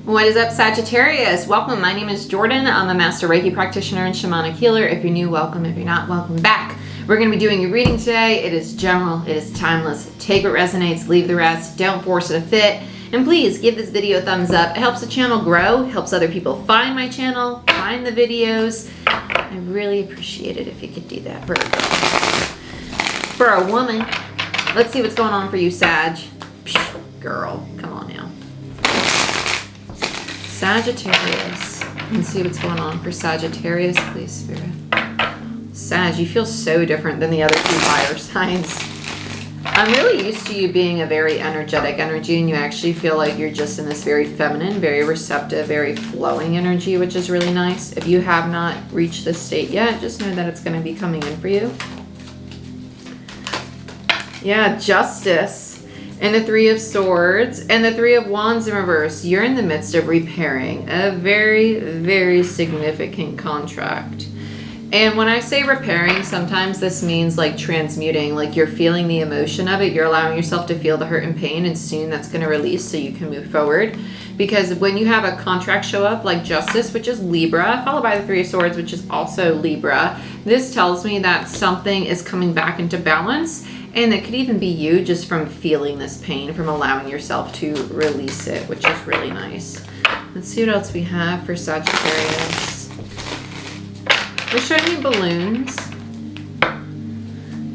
What is up, Sagittarius? Welcome. My name is Jordyn. I'm a master Reiki practitioner and shamanic healer. If you're new, welcome. If you're not, welcome back. We're going to be doing a reading today. It is general. It is timeless. Take what resonates, leave the rest. Don't force it to fit. And please give this video a thumbs up. It helps the channel grow, helps other people find my channel, find the videos. I really appreciate it if you could do that for a woman. Let's see what's going on for you, Sag. Girl, come on now. Sagittarius. Let's see what's going on for Sagittarius, please, Spirit. Sag, you feel so different than the other two fire signs. I'm really used to you being a very energetic energy, and you actually feel like you're just in this very feminine, very receptive, very flowing energy, which is really nice. If you have not reached this state yet, just know that it's going to be coming in for you. Yeah, Justice. And the Three of Swords and the Three of Wands in reverse. You're in the midst of repairing a very, very significant contract. And when I say repairing, sometimes this means like transmuting, like you're feeling the emotion of it. You're allowing yourself to feel the hurt and pain, and soon that's going to release so you can move forward. Because when you have a contract show up like Justice, which is Libra, followed by the Three of Swords, which is also Libra, this tells me that something is coming back into balance. And it could even be you just from feeling this pain, from allowing yourself to release it, which is really nice. Let's see what else we have for Sagittarius. We're showing you balloons.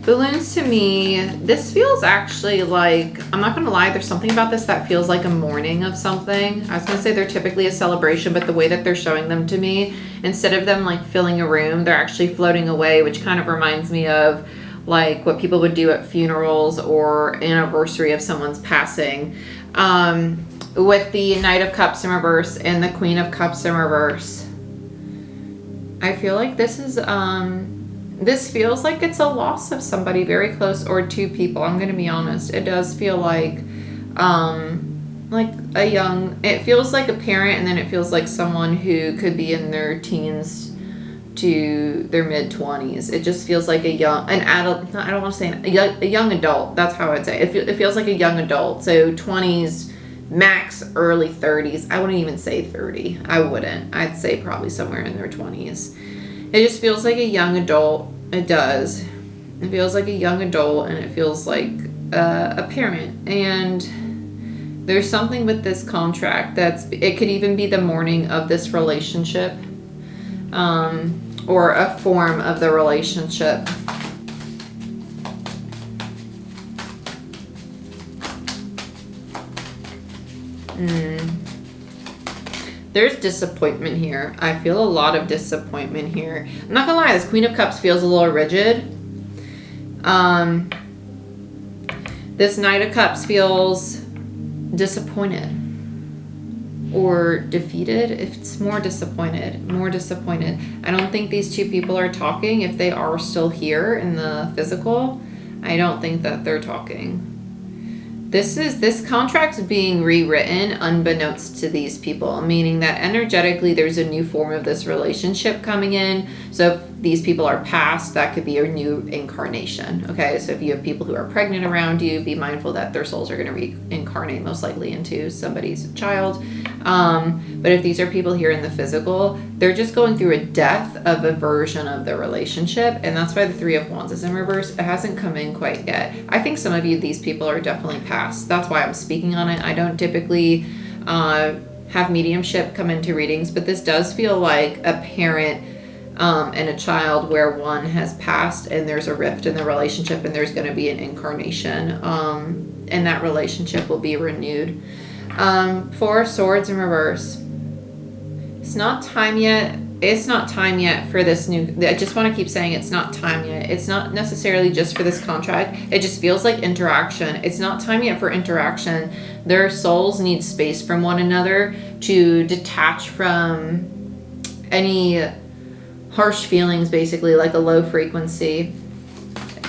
Balloons to me, this feels actually like, I'm not going to lie, there's something about this that feels like a morning of something. I was going to say they're typically a celebration, but the way that they're showing them to me, instead of them like filling a room, they're actually floating away, which kind of reminds me of like what people would do at funerals or anniversary of someone's passing. With the Knight of Cups in reverse and the Queen of Cups in reverse. I feel like this is, this feels like it's a loss of somebody very close or two people. I'm going to be honest. It does feel like a young, it feels like a parent, and then it feels like someone who could be in their teens to their mid-20s. It just feels like an adult, I don't want to say a young adult. That's how I'd say it. It feels like a young adult. So 20s, max early 30s. I wouldn't even say 30. I wouldn't. I'd say probably somewhere in their 20s. It just feels like a young adult. It does. It feels like a young adult, and it feels like a parent. And there's something with this contract it could even be the morning of this relationship. Or a form of the relationship. There's disappointment here. I feel a lot of disappointment here. I'm not gonna lie, this Queen of Cups feels a little rigid. This Knight of Cups feels disappointed. Or defeated. If it's more disappointed. I don't think these two people are talking. If they are still here in the physical, I don't think that they're talking. This contract's being rewritten unbeknownst to these people, meaning that energetically there's a new form of this relationship coming in. So if these people are past, that could be a new incarnation. Okay, so if you have people who are pregnant around you, be mindful that their souls are going to reincarnate most likely into somebody's child. But if these are people here in the physical, they're just going through a death of a version of the relationship, and that's why the Three of Wands is in reverse. It hasn't come in quite yet. I think some of these people are definitely past. That's why I'm speaking on it. I don't typically have mediumship come into readings, but this does feel like a parent and a child where one has passed, and there's a rift in the relationship, and there's going to be an incarnation, and that relationship will be renewed. Four of Swords in reverse. It's not time yet. It's not time yet for this new, I just want to keep saying it's not time yet. It's not necessarily just for this contract. It just feels like interaction. It's not time yet for interaction. Their souls need space from one another to detach from any harsh feelings, basically, like a low frequency.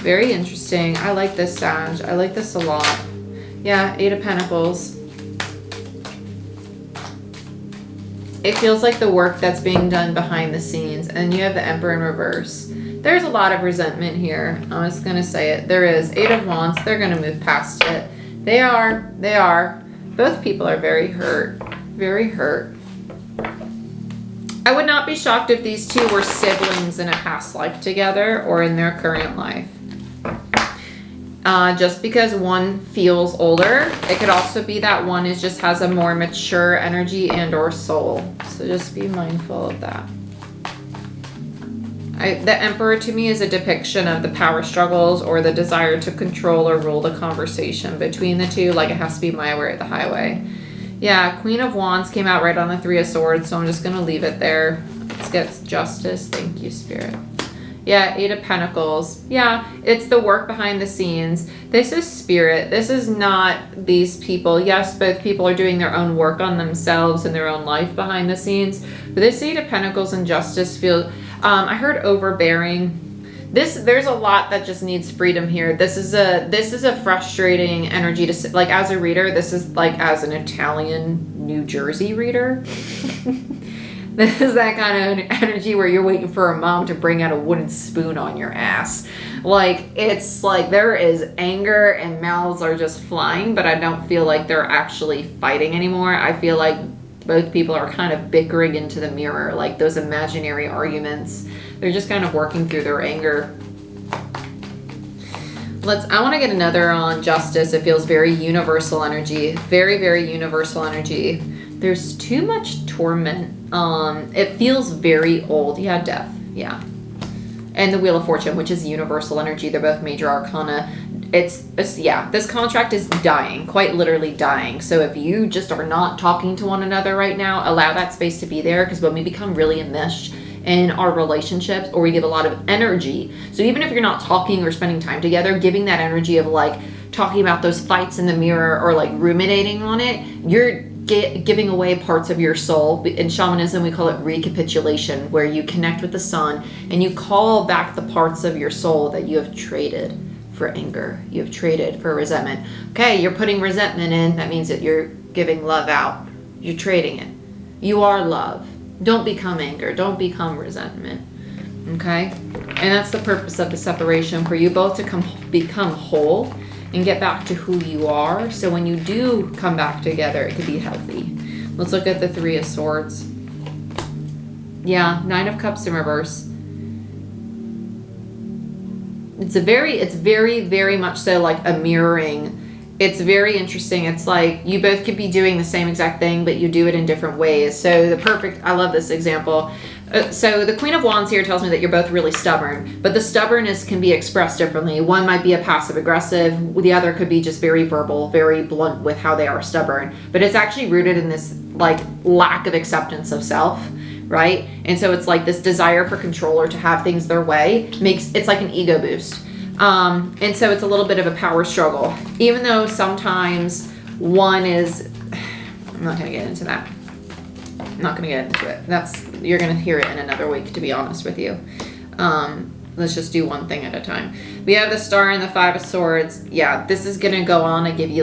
Very interesting. I like this, Sag. I like this a lot. Yeah, Eight of Pentacles. It feels like the work that's being done behind the scenes. And you have the Emperor in reverse. There's a lot of resentment here. I'm just going to say it. There is. Eight of Wands. They're going to move past it. They are. Both people are very hurt. very hurt. I would not be shocked if these two were siblings in a past life together or in their current life. Just because one feels older, it could also be that one just has a more mature energy and or soul. So just be mindful of that. The Emperor to me is a depiction of the power struggles or the desire to control or rule the conversation between the two. Like it has to be my way or the highway. Yeah, Queen of Wands came out right on the Three of Swords, so I'm just going to leave it there. Let's get Justice. Thank you, Spirit. Yeah, Eight of Pentacles. Yeah, it's the work behind the scenes. This is Spirit. This is not these people. Yes, both people are doing their own work on themselves and their own life behind the scenes. But this Eight of Pentacles and Justice feel... I heard overbearing. There's a lot that just needs freedom here. This is a frustrating energy to, like, as a reader. This is like as an Italian New Jersey reader. This is that kind of energy where you're waiting for a mom to bring out a wooden spoon on your ass. Like, it's like there is anger and mouths are just flying, but I don't feel like they're actually fighting anymore. I feel like both people are kind of bickering into the mirror, like those imaginary arguments. They're just kind of working through their anger. I want to get another on Justice. It feels very universal energy. Very, very universal energy. There's too much torment. It feels very old. Yeah, death. Yeah. And the Wheel of Fortune, which is universal energy. They're both major arcana. Yeah, this contract is dying, quite literally dying. So if you just are not talking to one another right now, allow that space to be there, because when we become really enmeshed in our relationships, or we give a lot of energy, so even if you're not talking or spending time together, giving that energy of like talking about those fights in the mirror or like ruminating on it, you're giving away parts of your soul. In shamanism, we call it recapitulation, where you connect with the sun and you call back the parts of your soul that you have traded for anger, you have traded for resentment. Okay, you're putting resentment in. That means that you're giving love out. You're trading it. You are love. Don't become anger. Don't become resentment. Okay? And that's the purpose of the separation, for you both to become whole and get back to who you are. So when you do come back together, it could be healthy. Let's look at the Three of Swords. Yeah, Nine of Cups in reverse. It's very, very much so like a mirroring. It's very interesting. It's like you both could be doing the same exact thing, but you do it in different ways. So I love this example. So the Queen of Wands here tells me that you're both really stubborn, but the stubbornness can be expressed differently. One might be a passive aggressive. The other could be just very verbal, very blunt with how they are stubborn, but it's actually rooted in this like lack of acceptance of self. Right? And so it's like this desire for control or to have things their way it's like an ego boost. And so it's a little bit of a power struggle, even though sometimes one is, I'm not going to get into that. I'm not going to get into it. You're going to hear it in another week, to be honest with you. Let's just do one thing at a time. We have the Star and the Five of Swords. Yeah, this is going to go on. I give you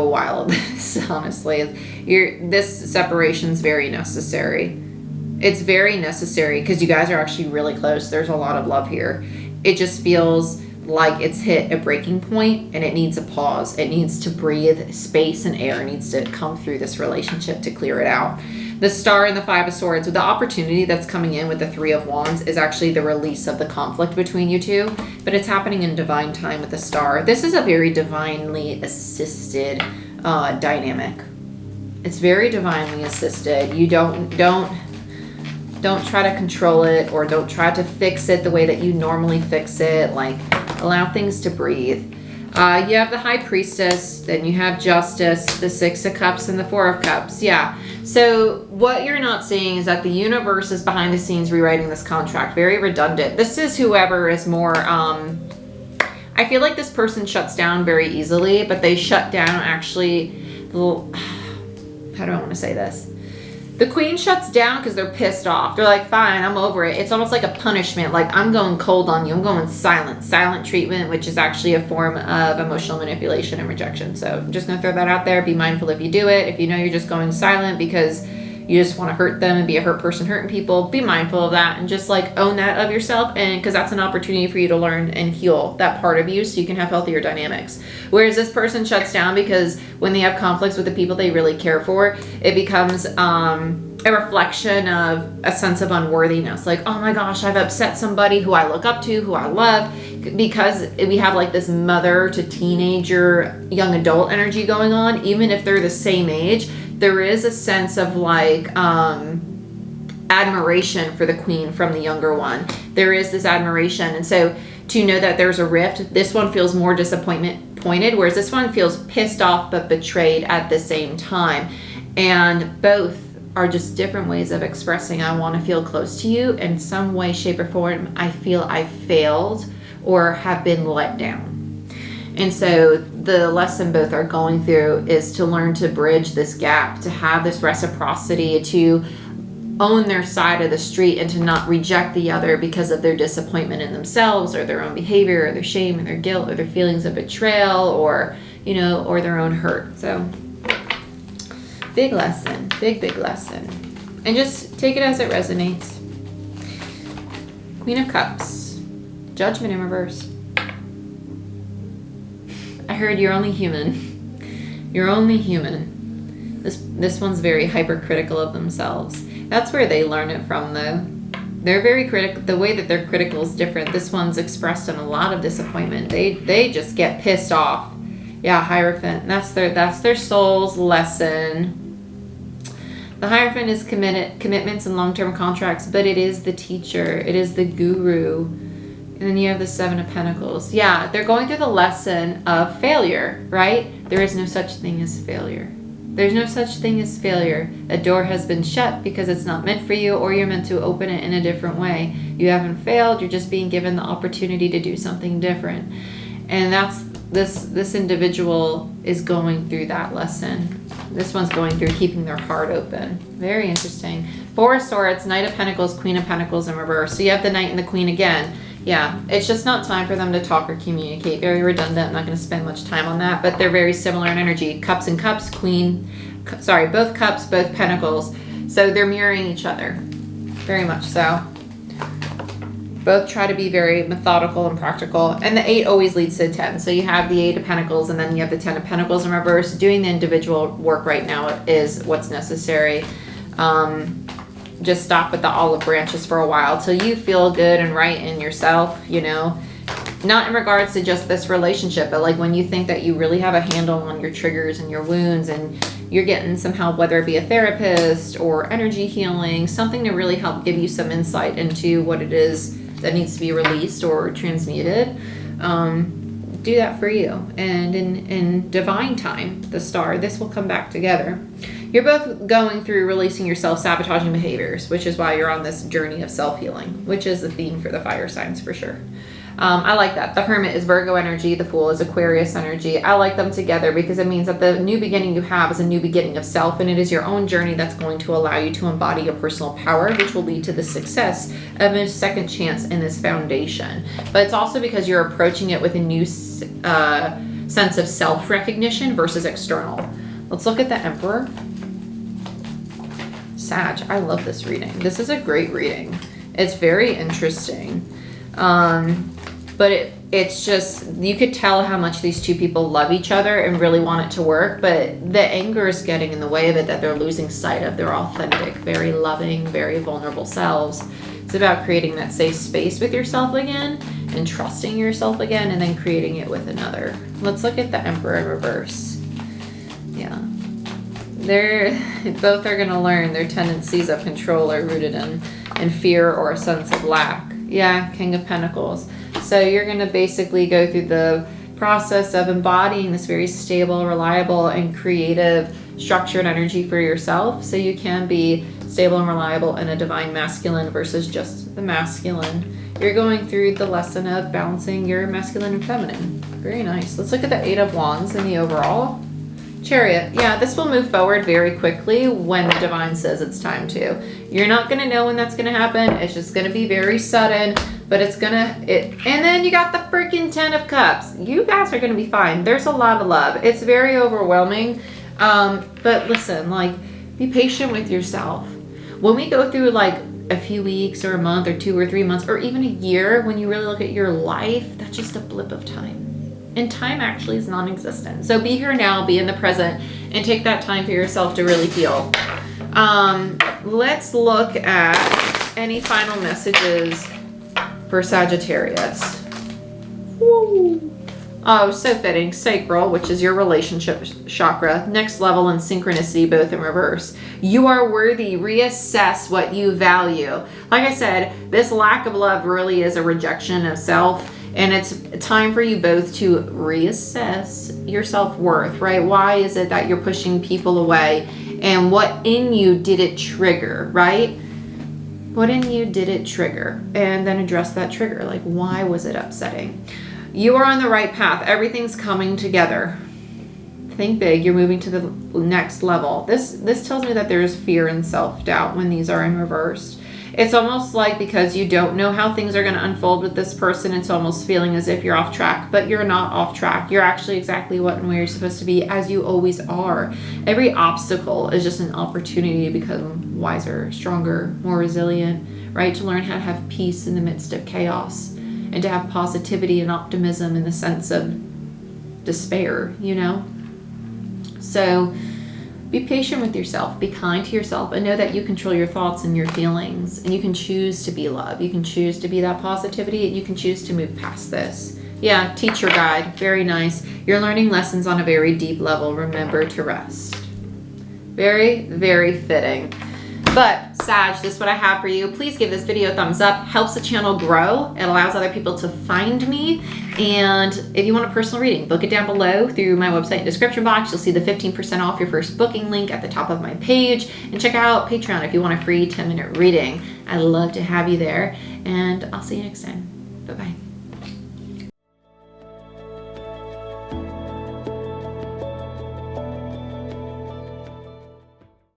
a while of this, honestly. This separation's very necessary. It's very necessary because you guys are actually really close. There's a lot of love here. It just feels like it's hit a breaking point and it needs a pause. It needs to breathe space and air. It needs to come through this relationship to clear it out. The Star and the Five of Swords, the opportunity that's coming in with the Three of Wands is actually the release of the conflict between you two, but it's happening in divine time with the Star. This is a very divinely assisted dynamic. It's very divinely assisted. You don't try to control it, or don't try to fix it the way that you normally fix it. Like, allow things to breathe. You have the High Priestess, then you have Justice, the Six of Cups, and the Four of Cups. Yeah. So what you're not seeing is that the universe is behind the scenes rewriting this contract. Very redundant. This is whoever is more, I feel like this person shuts down very easily, but they shut down actually, how do I want to say this? The Queen shuts down because they're pissed off. They're like, fine, I'm over it. It's almost like a punishment. Like, I'm going cold on you. I'm going silent. Silent treatment, which is actually a form of emotional manipulation and rejection. So I'm just going to throw that out there. Be mindful if you do it. If you know you're just going silent because you just want to hurt them and be a hurt person hurting people, be mindful of that and just like own that of yourself. And because that's an opportunity for you to learn and heal that part of you so you can have healthier dynamics. Whereas this person shuts down because when they have conflicts with the people they really care for, it becomes a reflection of a sense of unworthiness. Like, oh my gosh, I've upset somebody who I look up to, who I love, because we have like this mother to teenager, young adult energy going on. Even if they're the same age, there is a sense of like admiration for the queen from the younger one. There is this admiration. And so to know that there's a rift, this one feels more disappointed, whereas this one feels pissed off but betrayed at the same time. And both are just different ways of expressing, I want to feel close to you in some way, shape, or form. I feel I failed or have been let down. And so the lesson both are going through is to learn to bridge this gap, to have this reciprocity, to own their side of the street and to not reject the other because of their disappointment in themselves or their own behavior or their shame or their guilt or their feelings of betrayal or, you know, or their own hurt. So big lesson, big lesson. And just take it as it resonates. Queen of Cups, Judgment in reverse. I heard you're only human. You're only human. This one's very hypercritical of themselves. That's where they learn it from, though. They're very critical. The way that they're critical is different. This one's expressed in a lot of disappointment. They just get pissed off. Yeah, Hierophant. That's their soul's lesson. The Hierophant is commitments and long-term contracts, but it is the teacher. It is the guru. And then you have the Seven of Pentacles. Yeah, they're going through the lesson of failure, right? There is no such thing as failure. There's no such thing as failure. A door has been shut because it's not meant for you, or you're meant to open it in a different way. You haven't failed. You're just being given the opportunity to do something different. And that's this individual is going through that lesson. This one's going through keeping their heart open. Very interesting. Four of Swords, Knight of Pentacles, Queen of Pentacles in reverse. So you have the Knight and the Queen again. Yeah, it's just not time for them to talk or communicate. Very redundant. I'm not going to spend much time on that, but they're very similar in energy. Cups and Cups, both Cups, both Pentacles. So they're mirroring each other. Very much so. Both try to be very methodical and practical. And the 8 always leads to 10. So you have the 8 of Pentacles and then you have the 10 of Pentacles in reverse. Doing the individual work right now is what's necessary. Just stop at the olive branches for a while till you feel good and right in yourself, you know. Not in regards to just this relationship, but like when you think that you really have a handle on your triggers and your wounds and you're getting some help, whether it be a therapist or energy healing, something to really help give you some insight into what it is that needs to be released or transmuted. Do that for you. And in divine time, the star, this will come back together. You're both going through releasing your self-sabotaging behaviors, which is why you're on this journey of self-healing, which is the theme for the fire signs for sure. I like that. The Hermit is Virgo energy. The Fool is Aquarius energy. I like them together because it means that the new beginning you have is a new beginning of self, and it is your own journey that's going to allow you to embody your personal power, which will lead to the success of a second chance in this foundation. But it's also because you're approaching it with a new sense of self-recognition versus external. Let's look at the Emperor. Sag, I love this reading. This is a great reading. It's very interesting. But it's just, you could tell how much these two people love each other and really want it to work, but the anger is getting in the way of it, that they're losing sight of their authentic, very loving, very vulnerable selves. It's about creating that safe space with yourself again and trusting yourself again and then creating it with another. Let's look at the Emperor in reverse. Yeah. Both are going to learn their tendencies of control are rooted in fear or a sense of lack. Yeah, King of Pentacles. So you're going to basically go through the process of embodying this very stable, reliable, and creative structured energy for yourself. So you can be stable and reliable in a divine masculine versus just the masculine. You're going through the lesson of balancing your masculine and feminine. Very nice. Let's look at the 8 of Wands in the overall. Chariot. Yeah, this will move forward very quickly when the divine says it's time to. You're not going to know when that's going to happen. It's just going to be very sudden, but it's going to... And then you got the freaking 10 of Cups. You guys are going to be fine. There's a lot of love. It's very overwhelming. But listen, like, Be patient with yourself. When we go through like a few weeks or a month or 2 or 3 months or even a year, when you really look at your life, that's just a blip of time. And time actually is non-existent. So be here now, be in the present, and take that time for yourself to really heal. Let's look at any final messages for Sagittarius. Woo. Oh, so fitting. Sacral, which is your relationship chakra. Next level and synchronicity, both in reverse. You are worthy. Reassess what you value. Like I said, this lack of love really is a rejection of self. And it's time for you both to reassess your self-worth, right? Why is it that you're pushing people away? And what in you did it trigger, right? What in you did it trigger? And then address that trigger. Like, why was it upsetting? You are on the right path. Everything's coming together. Think big. You're moving to the next level. This tells me that there's fear and self-doubt when these are in reverse. It's almost like because you don't know how things are going to unfold with this person, it's almost feeling as if you're off track, but you're not off track. You're actually exactly what and where you're supposed to be, as you always are. Every obstacle is just an opportunity to become wiser, stronger, more resilient, right? To learn how to have peace in the midst of chaos and to have positivity and optimism in the sense of despair, you know? So be patient with yourself, be kind to yourself, and know that you control your thoughts and your feelings, and you can choose to be love. You can choose to be that positivity, and you can choose to move past this. Yeah, teacher guide, very nice. You're learning lessons on a very deep level. Remember to rest. Very, very fitting. But Sag, this is what I have for you. Please give this video a thumbs up. Helps the channel grow. It allows other people to find me. And if you want a personal reading, book it down below through my website description box. You'll see the 15% off your first booking link at the top of my page. And check out Patreon if you want a free 10-minute reading. I'd love to have you there. And I'll see you next time. Bye-bye.